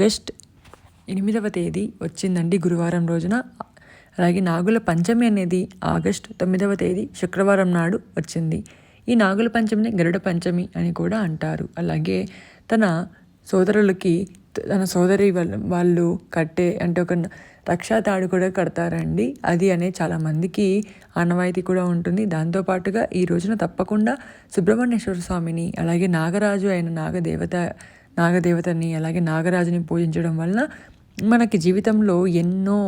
August 8వ తేదీ వచ్చిందండి గురువారం రోజున. అలాగే నాగుల పంచమి అనేది ఆగస్ట్ 9వ తేదీ శుక్రవారం నాడు వచ్చింది. ఈ నాగుల పంచమిని గరుడ పంచమి అని కూడా అంటారు. అలాగే తన సోదరులకి తన సోదరి వాళ్ళు కట్టే అంటే ఒక రక్షా తాడు కూడా కడతారండి. అది అనేది చాలామందికి ఆనవాయితీ కూడా ఉంటుంది. దాంతోపాటుగా ఈ రోజున తప్పకుండా సుబ్రహ్మణ్యేశ్వర స్వామిని అలాగే నాగరాజు అయిన నాగదేవతని అలాగే నాగరాజుని పూజించడం వలన మనకి జీవితంలో ఎన్నో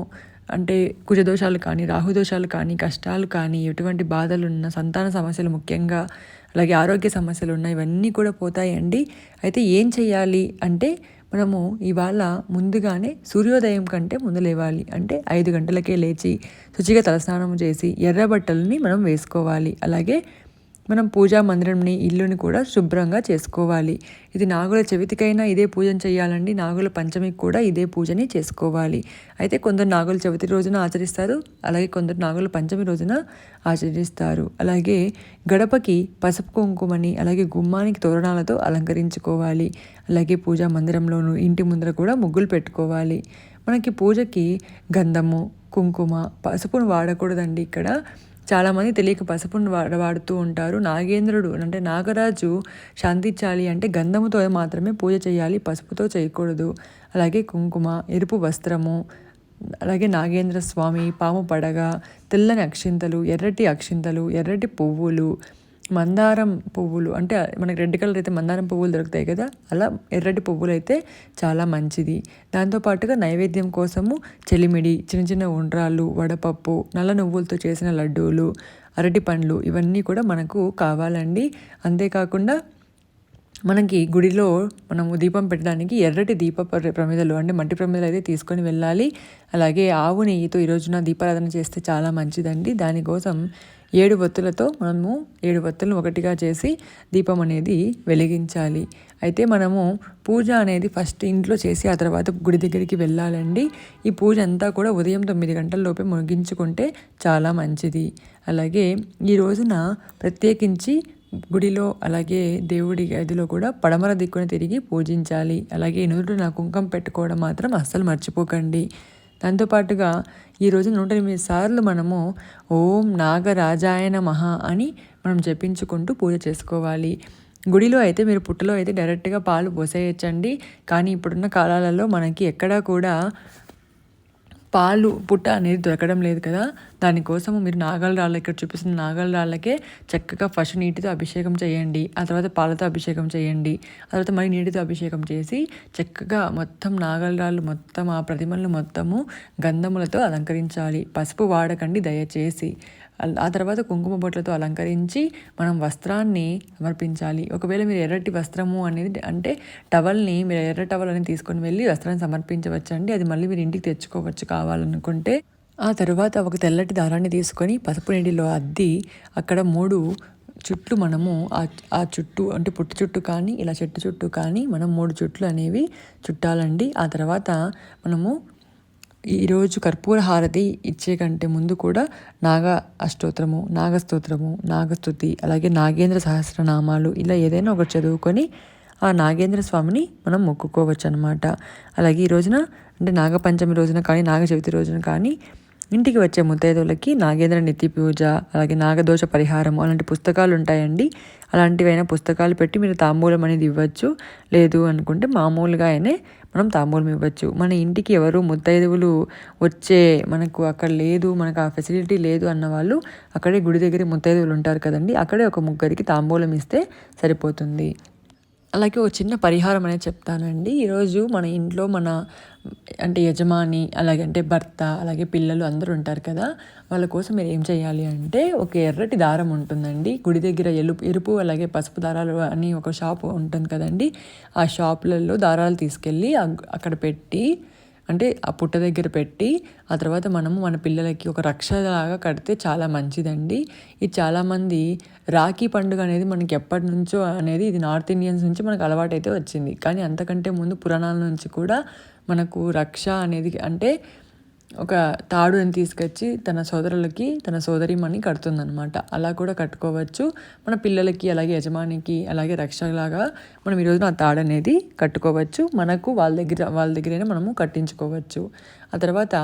అంటే కుజదోషాలు కానీ రాహుదోషాలు కానీ కష్టాలు కానీ ఎటువంటి బాధలు ఉన్న సంతాన సమస్యలు ముఖ్యంగా అలాగే ఆరోగ్య సమస్యలు ఉన్న ఇవన్నీ కూడా పోతాయండి. అయితే ఏం చేయాలి అంటే మనము ఇవాళ ముందుగానే సూర్యోదయం కంటే ముందు లేవాలి. అంటే 5 గంటలకే లేచి శుచిగా తలస్నానం చేసి ఎర్ర బట్టలని మనం వేసుకోవాలి. అలాగే మనం పూజా మందిరంని ఇల్లుని కూడా శుభ్రంగా చేసుకోవాలి. ఇది నాగుల చవితికైనా ఇదే పూజను చేయాలండి. నాగుల పంచమికి కూడా ఇదే పూజని చేసుకోవాలి. అయితే కొందరు నాగుల చవితి రోజున ఆచరిస్తారు, అలాగే కొందరు నాగుల పంచమి రోజున ఆచరిస్తారు. అలాగే గడపకి పసుపు కుంకుమని అలాగే గుమ్మానికి తోరణాలతో అలంకరించుకోవాలి. అలాగే పూజా మందిరంలోనూ ఇంటి ముందర కూడా ముగ్గులు పెట్టుకోవాలి. మనకి పూజకి గంధము కుంకుమ పసుపును వాడకూడదండి. ఇక్కడ చాలామంది తెలియక పసుపును వాడుతూ ఉంటారు. నాగేంద్రుడు అంటే నాగరాజు శాంతించాలి అంటే గంధముతో మాత్రమే పూజ చేయాలి, పసుపుతో చేయకూడదు. అలాగే కుంకుమ, ఎరుపు వస్త్రము, అలాగే నాగేంద్ర స్వామి పాము పడగ, తెల్లని అక్షింతలు, ఎర్రటి అక్షింతలు, ఎర్రటి పువ్వులు, మందారం పువ్వులు అంటే మనకి రెడ్ కలర్ అయితే మందారం పువ్వులు దొరుకుతాయి కదా, అలా ఎర్రటి పువ్వులు అయితే చాలా మంచిది. దాంతోపాటుగా నైవేద్యం కోసము చెలిమిడి, చిన్న చిన్న ఉండ్రాళ్ళు, వడపప్పు, నల్ల నువ్వులతో చేసిన లడ్డూలు, అరటి పండ్లు ఇవన్నీ కూడా మనకు కావాలండి. అంతేకాకుండా మనకి గుడిలో మనము దీపం పెట్టడానికి ఎర్రటి ప్రమిదలు అంటే మట్టి ప్రమిదలు అయితే తీసుకొని వెళ్ళాలి. అలాగే ఆవు నెయ్యితో ఈరోజున దీపారాధన చేస్తే చాలా మంచిదండి. దానికోసం 7 ఒత్తులతో మనము 7 ఒత్తులను ఒకటిగా చేసి దీపం అనేది వెలిగించాలి. అయితే మనము పూజ అనేది ఫస్ట్ ఇంట్లో చేసి ఆ తర్వాత గుడి దగ్గరికి వెళ్ళాలండి. ఈ పూజ అంతా కూడా ఉదయం 9 గంటల లోపే ముగించుకుంటే చాలా మంచిది. అలాగే ఈ రోజున ప్రత్యేకించి గుడిలో అలాగే దేవుడి గదిలో కూడా పడమర దిక్కున తిరిగి పూజించాలి. అలాగే నుదుటిన కుంకుమ పెట్టుకోవడం మాత్రం అస్సలు మర్చిపోకండి. దాంతోపాటుగా ఈ రోజు 108 సార్లు మనము ఓం నాగరాజాయ నమః అని మనం జపించుకుంటూ పూజ చేసుకోవాలి. గుడిలో అయితే మీరు పుట్టలో అయితే డైరెక్ట్గా పాలు పోసేయచ్చండి. కానీ ఇప్పుడున్న కాలాలలో మనకి ఎక్కడా కూడా పాలు పుట్ట అనేది దొరకడం లేదు కదా, దానికోసము మీరు నాగల రాళ్ళ ఇక్కడ చూపిస్తున్న నాగల రాళ్ళకే చక్కగా ఫస్ట్ నీటితో అభిషేకం చేయండి, ఆ తర్వాత పాలతో అభిషేకం చేయండి, ఆ తర్వాత మరి నీటితో అభిషేకం చేసి చక్కగా మొత్తం నాగల రాళ్ళు మొత్తం ఆ ప్రతిమలను మొత్తము గంధములతో అలంకరించాలి. పసుపు వాడకండి దయచేసి. ఆ తర్వాత కుంకుమ బొట్లతో అలంకరించి మనం వస్త్రాన్ని సమర్పించాలి. ఒకవేళ మీరు ఎర్రటి వస్త్రము అనేది అంటే టవల్ని మీరు ఎర్ర టవల్ అని తీసుకొని వెళ్ళి వస్త్రాన్ని సమర్పించవచ్చండి. అది మళ్ళీ మీరు ఇంటికి తెచ్చుకోవచ్చు కావాలనుకుంటే. ఆ తర్వాత ఒక తెల్లటి దారాన్ని తీసుకొని పసుపు నీటిలో అద్ది అక్కడ 3 చుట్లు మనము ఆ చుట్టూ అంటే పుట్టు చుట్టూ కానీ ఇలా చెట్టు చుట్టూ కానీ మనం 3 చుట్లు అనేవి చుట్టాలండి. ఆ తర్వాత మనము ఈరోజు కర్పూర హారతి ఇచ్చే కంటే ముందు కూడా నాగ అష్టోత్తరము, నాగస్తోత్రము, నాగస్తుతి అలాగే నాగేంద్ర సహస్రనామాలు ఇలా ఏదైనా ఒకటి చదువుకొని ఆ నాగేంద్ర స్వామిని మనం మొక్కుకోవచ్చు అనమాట. అలాగే ఈ రోజున అంటే నాగపంచమి రోజున కానీ నాగ చవితి రోజున కానీ ఇంటికి వచ్చే ముత్తైదువులకి నాగేంద్ర నిత్య పూజ అలాగే నాగదోష పరిహారము అలాంటి పుస్తకాలు ఉంటాయండి. అలాంటివైనా పుస్తకాలు పెట్టి మీరు తాంబూలం అనేది ఇవ్వచ్చు. లేదు అనుకుంటే మామూలుగా అయినా మనం తాంబూలం ఇవ్వచ్చు. మన ఇంటికి ఎవరు ముత్తైదువులు వచ్చే మనకు అక్కడ లేదు, మనకు ఆ ఫెసిలిటీ లేదు అన్న వాళ్ళు అక్కడే గుడి దగ్గర ముత్తైదువులు ఉంటారు కదండి, అక్కడే ఒక 3 తాంబూలం ఇస్తే సరిపోతుంది. అలాగే ఒక చిన్న పరిహారం అనేది చెప్తానండి. ఈరోజు మన ఇంట్లో అంటే యజమాని అలాగే అంటే భర్త అలాగే పిల్లలు అందరూ ఉంటారు కదా, వాళ్ళ కోసం మీరు ఏం చేయాలి అంటే ఒక ఎర్రటి దారం ఉంటుందండి గుడి దగ్గర, ఎరుపు అలాగే పసుపు దారాలు అని ఒక షాప్ ఉంటుంది కదండి, ఆ షాపులలో దారాలు తీసుకెళ్ళి అక్కడ పెట్టి అంటే ఆ పుట్ట దగ్గర పెట్టి ఆ తర్వాత మనము మన పిల్లలకి ఒక రక్షలాగా కడితే చాలా మంచిదండి. ఇది చాలామంది రాఖీ పండుగ అనేది మనకి ఎప్పటి నుంచో అనేది ఇది నార్త్ ఇండియన్స్ నుంచి మనకు అలవాటైతే వచ్చింది. కానీ అంతకంటే ముందు పురాణాల నుంచి కూడా మనకు రక్ష అనేది అంటే ఒక తాడుని తీసుకొచ్చి తన సోదరులకి తన సోదరిమణి కడుతుందనమాట. అలా కూడా కట్టుకోవచ్చు. మన పిల్లలకి అలాగే యజమానికి అలాగే రక్షలాగా మనం ఈ రోజున ఆ తాడు అనేది కట్టుకోవచ్చు. మనకు వాళ్ళ దగ్గరైనా మనము కట్టించుకోవచ్చు. ఆ తర్వాత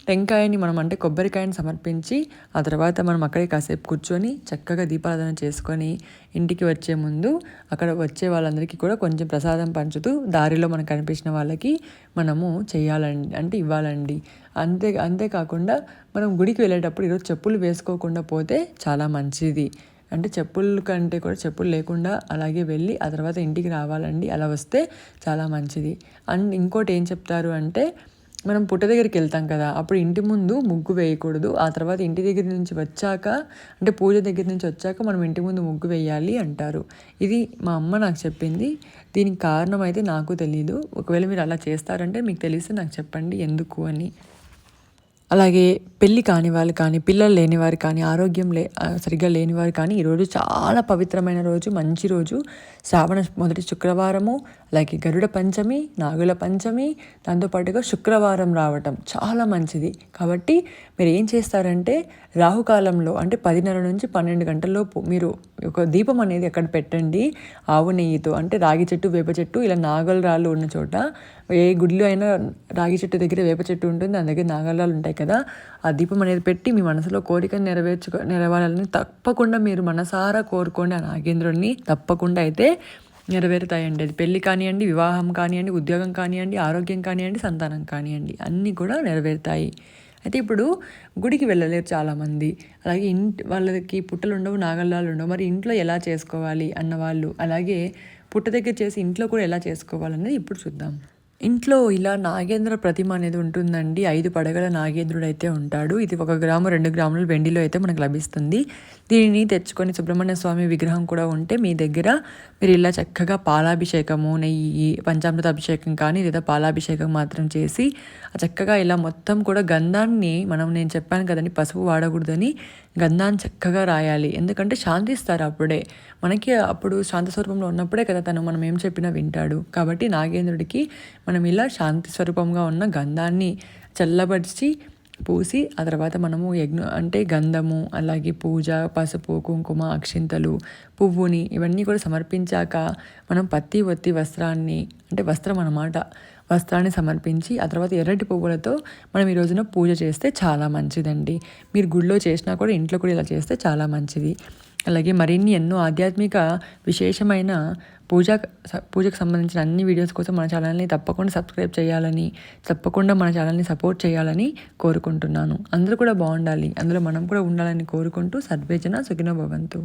టెంకాయని మనం అంటే కొబ్బరికాయని సమర్పించి ఆ తర్వాత మనం అక్కడే కాసేపు కూర్చొని చక్కగా దీపారాధన చేసుకొని ఇంటికి వచ్చే ముందు అక్కడ వచ్చే వాళ్ళందరికీ కూడా కొంచెం ప్రసాదం పంచుతూ దారిలో మనకు కనిపించిన వాళ్ళకి మనము చేయాలండి, అంటే ఇవ్వాలండి. అంతేకాకుండా మనం గుడికి వెళ్ళేటప్పుడు ఈరోజు చెప్పులు వేసుకోకుండా పోతే చాలా మంచిది. అంటే చెప్పుల కంటే కూడా చెప్పులు లేకుండా అలాగే వెళ్ళి ఆ తర్వాత ఇంటికి రావాలండి. అలా వస్తే చాలా మంచిది. అండ్ ఇంకోటి ఏం చెప్తారు అంటే, మనం పుట్ట దగ్గరికి వెళ్తాం కదా, అప్పుడు ఇంటి ముందు ముగ్గు వేయకూడదు. ఆ తర్వాత ఇంటి దగ్గర నుంచి వచ్చాక, అంటే పూజ దగ్గర నుంచి వచ్చాక మనం ఇంటి ముందు ముగ్గు వేయాలి అంటారు. ఇది మా అమ్మ నాకు చెప్పింది. దీనికి కారణం అయితే నాకు తెలీదు. ఒకవేళ మీరు అలా చేస్తారంటే మీకు తెలిస్తే నాకు చెప్పండి ఎందుకు అని. అలాగే పెళ్ళి కాని వాళ్ళు కానీ, పిల్లలు లేనివారు కానీ, ఆరోగ్యం సరిగ్గా లేనివారు కానీ ఈరోజు చాలా పవిత్రమైన రోజు, మంచి రోజు. శ్రావణ మొదటి శుక్రవారము, అలాగే గరుడ పంచమి, నాగుల పంచమి, దాంతోపాటుగా శుక్రవారం రావటం చాలా మంచిది. కాబట్టి మీరు ఏం చేస్తారంటే రాహుకాలంలో అంటే 10:30 నుంచి 12 గంటలలోపు మీరు ఒక దీపం అనేది అక్కడ పెట్టండి. ఆవు నెయ్యితో, అంటే రాగి చెట్టు, వేప చెట్టు, ఇలా నాగల రాళ్ళు ఉన్న చోట, ఏ గుడిలో అయినా రాగి చెట్టు దగ్గర వేప చెట్టు ఉంటుంది, దాని దగ్గర నాగరాలు ఉంటాయి కదా, ఆ దీపం అనేది పెట్టి మీ మనసులో కోరికను నెరవేరాలని తప్పకుండా మీరు మనసారా కోరుకోండి. ఆ నాగేంద్రుడిని తప్పకుండా అయితే నెరవేరుతాయండి. అది పెళ్ళి కానివ్వండి, వివాహం కానివ్వండి, ఉద్యోగం కానివ్వండి, ఆరోగ్యం కానివ్వండి, సంతానం కానివ్వండి, అన్నీ కూడా నెరవేరుతాయి. అయితే ఇప్పుడు గుడికి వెళ్ళలేరు చాలామంది, అలాగే వాళ్ళకి పుట్టలు ఉండవు, నాగల్లాలు ఉండవు. మరి ఇంట్లో ఎలా చేసుకోవాలి అన్నవాళ్ళు, అలాగే పుట్ట దగ్గర చేసి ఇంట్లో కూడా ఎలా చేసుకోవాలనేది ఇప్పుడు చూద్దాం. ఇంట్లో ఇలా నాగేంద్ర ప్రతిమ అనేది ఉంటుందండి. 5 పడగల నాగేంద్రుడు అయితే ఉంటాడు. ఇది 1 గ్రాము 2 గ్రాములు వెండిలో అయితే మనకు లభిస్తుంది. దీనిని తెచ్చుకొని సుబ్రహ్మణ్య స్వామి విగ్రహం కూడా ఉంటే మీ దగ్గర మీరు ఇలా చక్కగా పాలాభిషేకము, నెయ్యి, పంచామృత అభిషేకం కానీ లేదా పాలాభిషేకం మాత్రం చేసి చక్కగా ఇలా మొత్తం కూడా గంధాన్ని నేను చెప్పాను కదండి పసుపు వాడకూడదని, గంధాన్ని చక్కగా రాయాలి. ఎందుకంటే శాంతిస్తారు అప్పుడే. మనకి అప్పుడు శాంత స్వరూపంలో ఉన్నప్పుడే కదా మనం ఏం చెప్పినా వింటాడు. కాబట్టి నాగేంద్రుడికి మనం ఇలా శాంతి స్వరూపంగా ఉన్న గంధాన్ని చల్లబడిచి పూసి ఆ తర్వాత మనము అంటే గంధము, అలాగే పూజ, పసుపు, కుంకుమ, అక్షింతలు, పువ్వుని ఇవన్నీ కూడా సమర్పించాక మనం పత్తి ఒత్తి వస్త్రాన్ని, అంటే వస్త్రం అన్నమాట, వస్త్రాన్ని సమర్పించి ఆ తర్వాత ఎర్రటి పువ్వులతో మనం ఈ రోజున పూజ చేస్తే చాలా మంచిదండి. మీరు గుడిలో చేసినా కూడా ఇంట్లో కూడా ఇలా చేస్తే చాలా మంచిది. అలాగే మరిన్ని ఎన్నో ఆధ్యాత్మిక విశేషమైన పూజకు సంబంధించిన అన్ని వీడియోస్ కోసం మన ఛానల్ని తప్పకుండా సబ్స్క్రైబ్ చేయాలని, తప్పకుండా మన ఛానల్ని సపోర్ట్ చేయాలని కోరుకుంటున్నాను. అందరూ కూడా బాగుండాలి, అందులో మనం కూడా ఉండాలని కోరుకుంటూ సర్వేజన సుఖినో భవంతు.